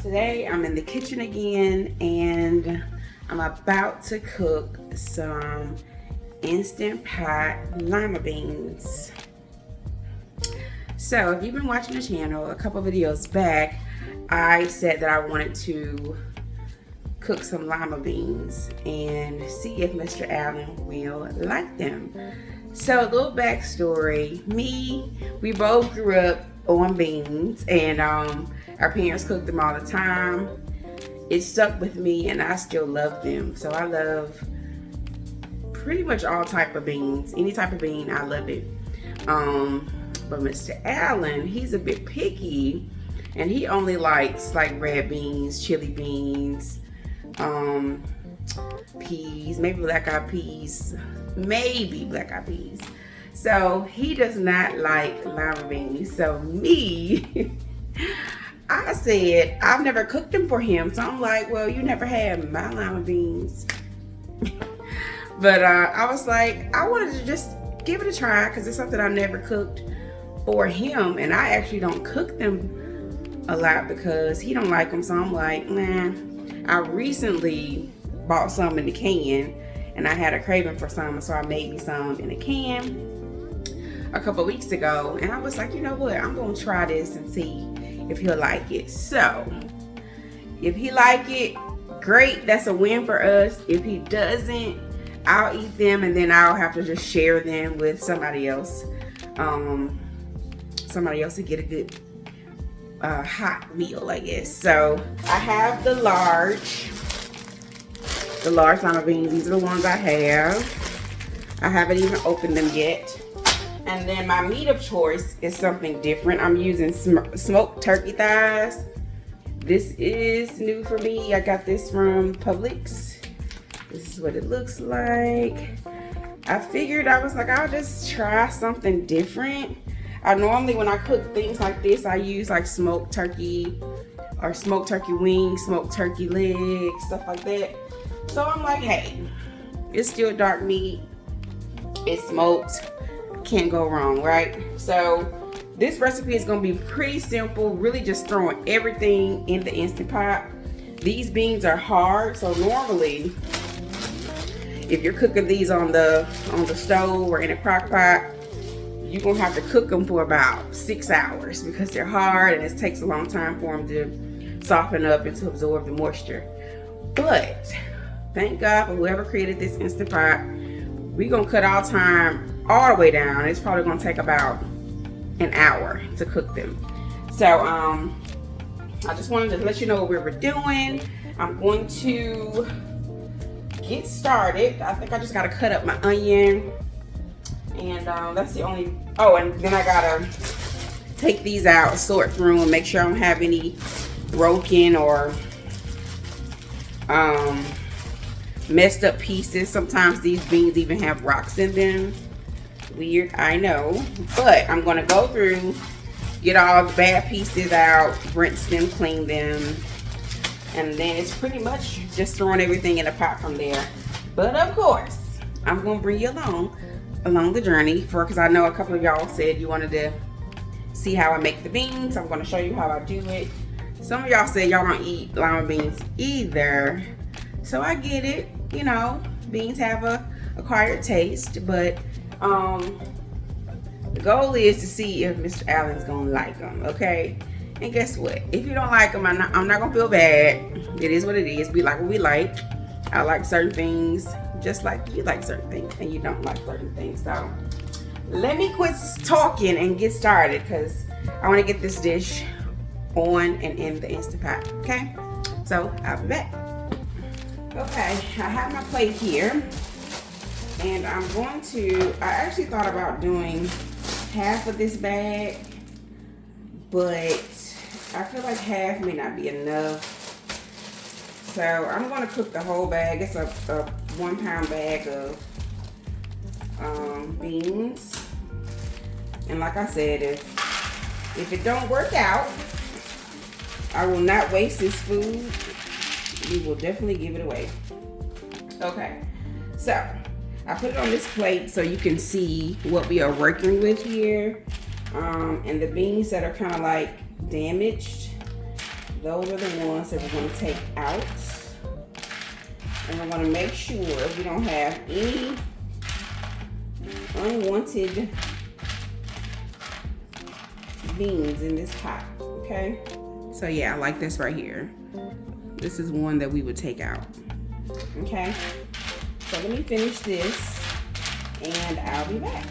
Today I'm in the kitchen again and I'm about to cook some Instant Pot lima beans. So if you've been watching the channel a couple videos back, I said that I wanted to cook some lima beans and see if Mr. Allen will like them. So a little backstory, we both grew up on beans and our parents cooked them all the time. It stuck with me and I still love them. So I love pretty much all type of beans. Any type of bean, I love it. But Mr. Allen, he's a bit picky and he only likes like red beans, chili beans, peas, maybe black eyed peas, So he does not like lima beans. So me, I said, I've never cooked them for him. So I'm like, well, you never had my lima beans. But I was like, I wanted to just give it a try because it's something I never cooked for him. And I actually don't cook them a lot because he don't like them. So I'm like, nah. I recently bought some in the can and I had a craving for some. So I made me some in a can a couple weeks ago. And I was like, you know what? I'm going to try this and see if he'll like it. So if he like it, great, that's a win for us. If he doesn't, I'll eat them and then I'll have to just share them with somebody else. Somebody else to get a good hot meal, I guess. So I have the large lima beans. These are the ones I have. I haven't even opened them yet. And then my meat of choice is something different. I'm using smoked turkey thighs. This is new for me. I got this from Publix. This is what it looks like. I figured, I was like, I'll just try something different. I normally, when I cook things like this, I use like smoked turkey or smoked turkey wings, smoked turkey legs, stuff like that. So I'm like, hey, it's still dark meat. It's smoked. Can't go wrong, right? So this recipe is gonna be pretty simple, really just throwing everything in the Instant Pot. These beans are hard, so normally if you're cooking these on the stove or in a crock pot, you're gonna have to cook them for about 6 hours because they're hard and it takes a long time for them to soften up and to absorb the moisture. But thank God for whoever created this Instant Pot. We're gonna cut our time all the way down. It's probably gonna take about an hour to cook them. So I just wanted to let you know what we were doing. I'm going to get started. I think I just gotta cut up my onion and that's the only, oh, and then I gotta take these out, sort through and make sure I don't have any broken or messed up pieces. Sometimes these beans even have rocks in them. Weird, I know, but I'm gonna go through, get all the bad pieces out, rinse them, clean them, and then it's pretty much just throwing everything in a pot from there. But of course, I'm gonna bring you along the journey because I know a couple of y'all said you wanted to see how I make the beans. I'm gonna show you how I do it. Some of y'all said y'all don't eat lima beans either, so I get it. You know, beans have a acquired taste, but the goal is to see if Mr. Allen's gonna like them, okay? And guess what? If you don't like them, I'm not gonna feel bad. It is what it is. We like what we like. I like certain things just like you like certain things and you don't like certain things. So let me quit talking and get started because I want to get this dish on and in the Instant Pot, okay? So I'll be back. Okay, I have my plate here. And I'm going to, I actually thought about doing half of this bag, but I feel like half may not be enough. So I'm going to cook the whole bag. It's a 1 pound bag of beans. And like I said, if it don't work out, I will not waste this food. We will definitely give it away. Okay, so I put it on this plate so you can see what we are working with here. And the beans that are kind of like damaged, those are the ones that we're going to take out. And we're going to make sure we don't have any unwanted beans in this pot, okay? So yeah, I like this right here. This is one that we would take out, okay? So let me finish this and I'll be back.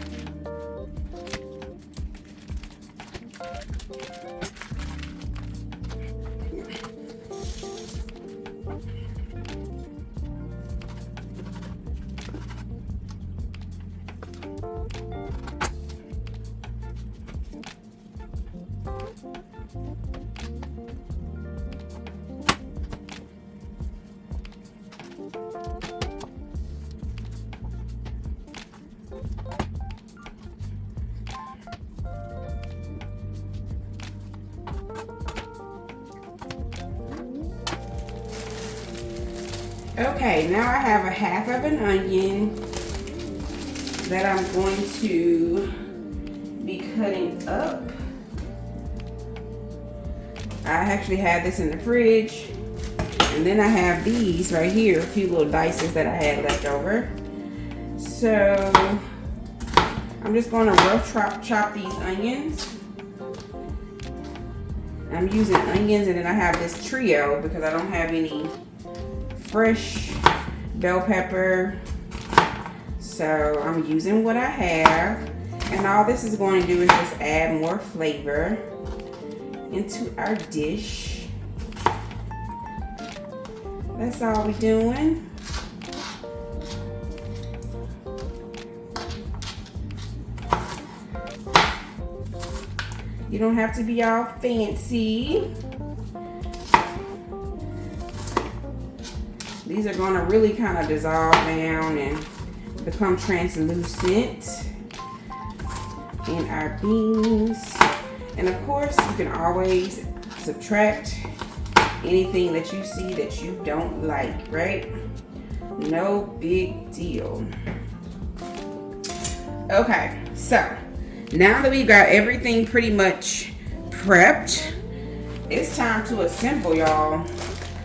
Okay, now I have a half of an onion that I'm going to be cutting up. I actually had this in the fridge, and then I have these right here, a few little dices that I had left over. So I'm just going to rough chop these onions. I'm using onions, and then I have this trio because I don't have any fresh bell pepper, so I'm using what I have, and all this is going to do is just add more flavor into our dish. That's all we're doing. You don't have to be all fancy. These are going to really kind of dissolve down and become translucent in our beans. And of course, you can always subtract anything that you see that you don't like, right? No big deal. Okay, so now that we've got everything pretty much prepped, it's time to assemble, y'all.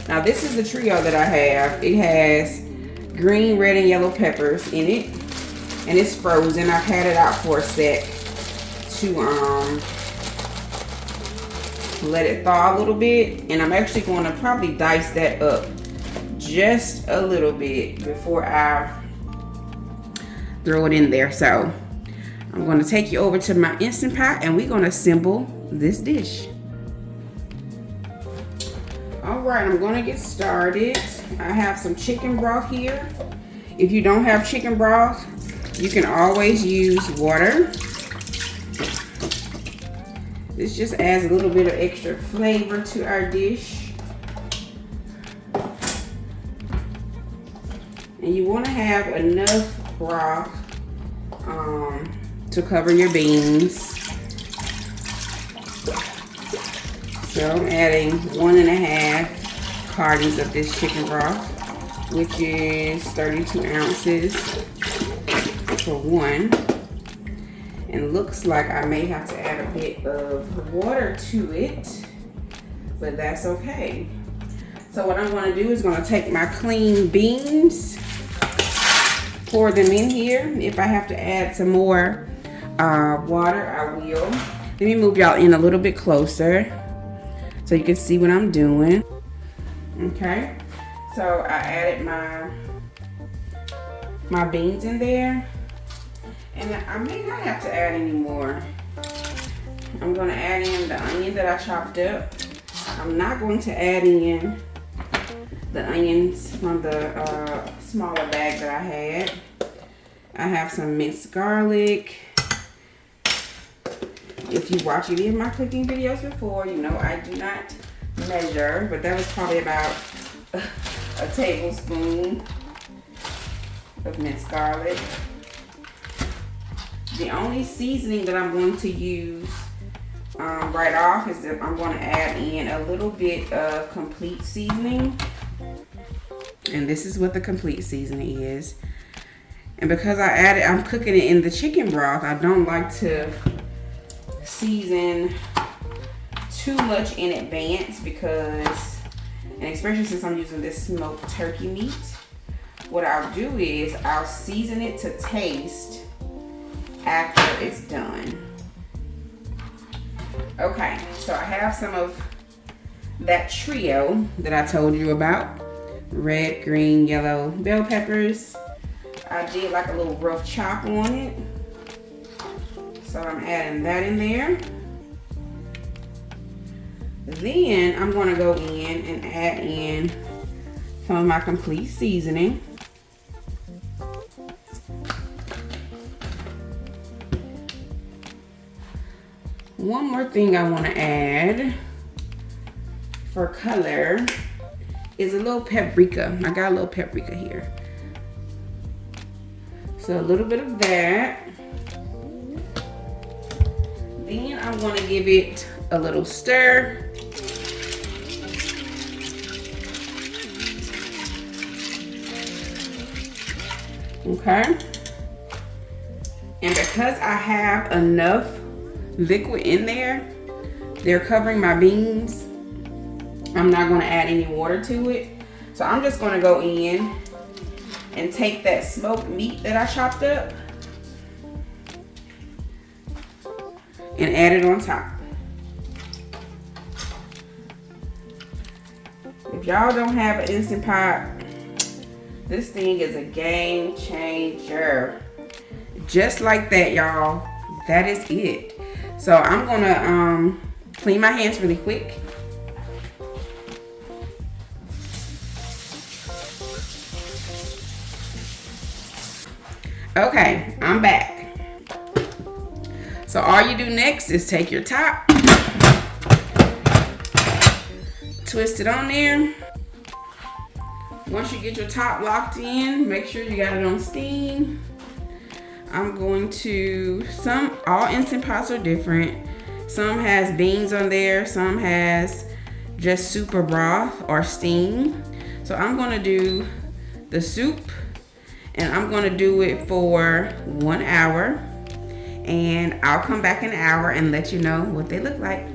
Now this is the trio that I have. It has green, red, and yellow peppers in it, and it's frozen. I've had it out for a sec to let it thaw a little bit, and I'm actually going to probably dice that up just a little bit before I throw it in there. So I'm going to take you over to my Instant Pot, and we're going to assemble this dish. Alright, I'm going to get started. I have some chicken broth here. If you don't have chicken broth, you can always use water. This just adds a little bit of extra flavor to our dish. And you want to have enough broth to cover your beans. So I'm adding 1.5 cartons of this chicken broth, which is 32 ounces for one. And looks like I may have to add a bit of water to it, but that's okay. So what I'm going to do is going to take my clean beans, pour them in here. If I have to add some more water, I will. Let me move y'all in a little bit closer so you can see what I'm doing. Okay, so I added my beans in there, and I may not have to add any more. I'm going to add in the onion that I chopped up. I'm not going to add in the onions from the smaller bag that I had. I have some minced garlic. If you watch any of my cooking videos before, you know I do not measure, but that was probably about a tablespoon of minced garlic. The only seasoning that I'm going to use right off is that I'm going to add in a little bit of complete seasoning. And this is what the complete seasoning is. And because I'm cooking it in the chicken broth, I don't like to season too much in advance because, and especially since I'm using this smoked turkey meat, what I'll do is I'll season it to taste after it's done. Okay, so I have some of that trio that I told you about. Red, green, yellow bell peppers. I did like a little rough chop on it. So I'm adding that in there. Then I'm gonna go in and add in some of my complete seasoning. One more thing I wanna add for color is a little paprika. I got a little paprika here. So a little bit of that. Then I'm gonna give it a little stir. Okay. And because I have enough liquid in there, they're covering my beans. I'm not gonna add any water to it. So I'm just gonna go in and take that smoked meat that I chopped up and add it on top. If y'all don't have an Instant Pot, this thing is a game changer. Just like that, y'all. That is it. So I'm gonna clean my hands really quick. Okay, I'm back. So all you do next is take your top, twist it on there. Once you get your top locked in, make sure you got it on steam. I'm going to, all Instant Pots are different. Some has beans on there, some has just soup or broth or steam. So I'm gonna do the soup, and I'm gonna do it for 1 hour. And I'll come back in an hour and let you know what they look like.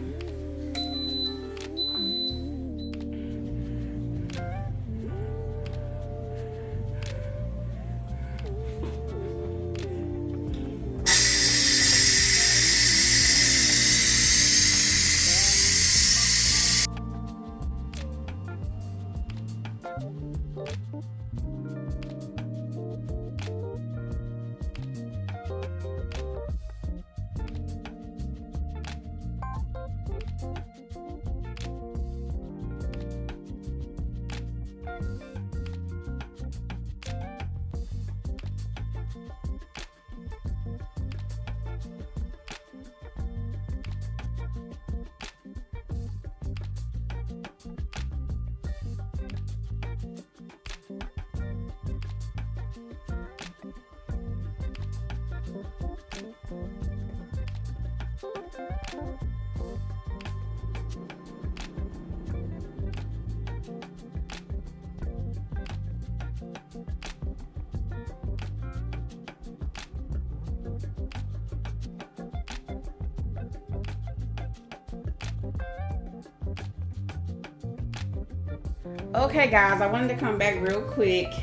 Okay guys, I wanted to come back real quick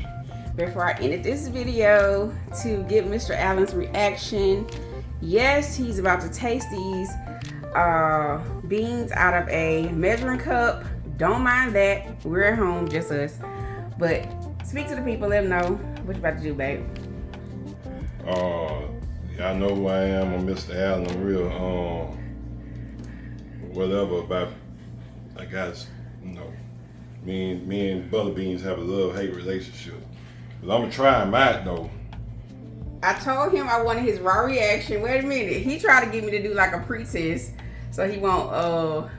before I ended this video to get Mr. Allen's reaction. Yes, he's about to taste these beans out of a measuring cup. Don't mind that, we're at home, just us. But speak to the people, let them know what you about to do, babe. Y'all know who I am. I'm Mr. Allen. I'm real whatever about, I guess, you know, me and Butter Beans have a love-hate relationship. But I'm gonna try him out though. I told him I wanted his raw reaction. Wait a minute, he tried to get me to do like a pre-test, so he won't.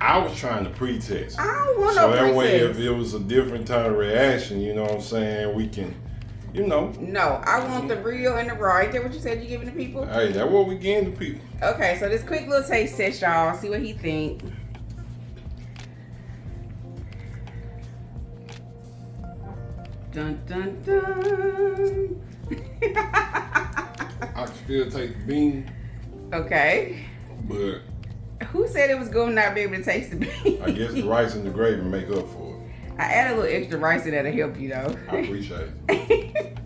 I was trying to pre-test. I don't want no pre-test. So that way, if it was a different type of reaction, you know what I'm saying, we can, you know. No, I want the real and the raw. Ain't that what you said you giving the people? Hey, that's what we giving the people. Okay, so this quick little taste test, y'all. See what he think. Dun dun dun. I can still take the bean. Okay. But Who said it was gonna not be able to taste the beans? I guess the rice and the gravy make up for it. I add a little extra rice in there to help you though. I appreciate it.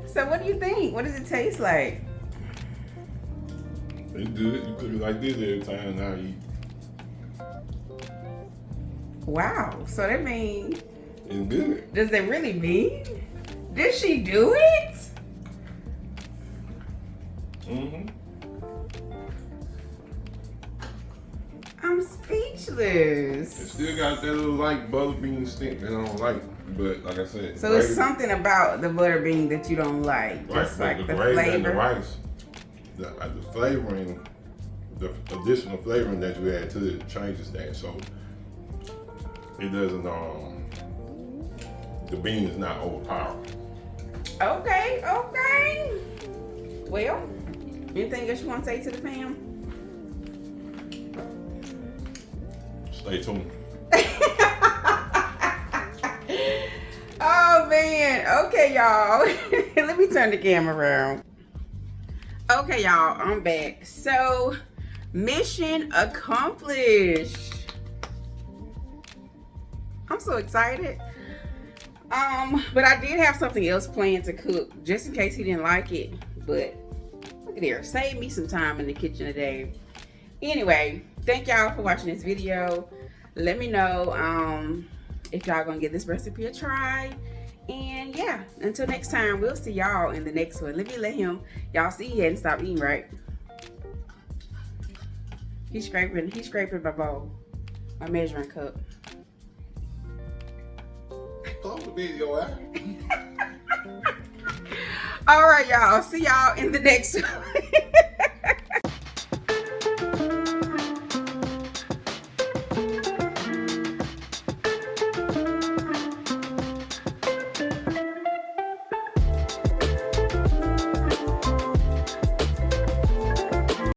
So what do you think? What does it taste like? It's good. You cook it like this every time now you eat. Wow. So that means It's good. does it really mean? Did she do it? Mm-hmm. I'm speechless. It still got that little like butter bean stink that I don't like. But like I said, So it's something about the butter bean that you don't like. right, Just like the gravy and the flavor. rice, the flavoring, the additional flavoring that you add to it changes that. So it doesn't. The bean is not overpowering. Okay, okay. Well, anything else you want to say to the fam? Stay tuned. Oh man. Okay, y'all. Let me turn the camera around. Okay, y'all, I'm back. So, mission accomplished. I'm so excited. But I did have something else planned to cook just in case he didn't like it. But look at there, save me some time in the kitchen today. Anyway, thank y'all for watching this video. Let me know if y'all gonna give this recipe a try. And yeah, until next time, we'll see y'all in the next one. Let him. Y'all see he hadn't stopped eating, right? He's scraping my bowl, my measuring cup. Close the video out. All right, y'all. See y'all in the next one.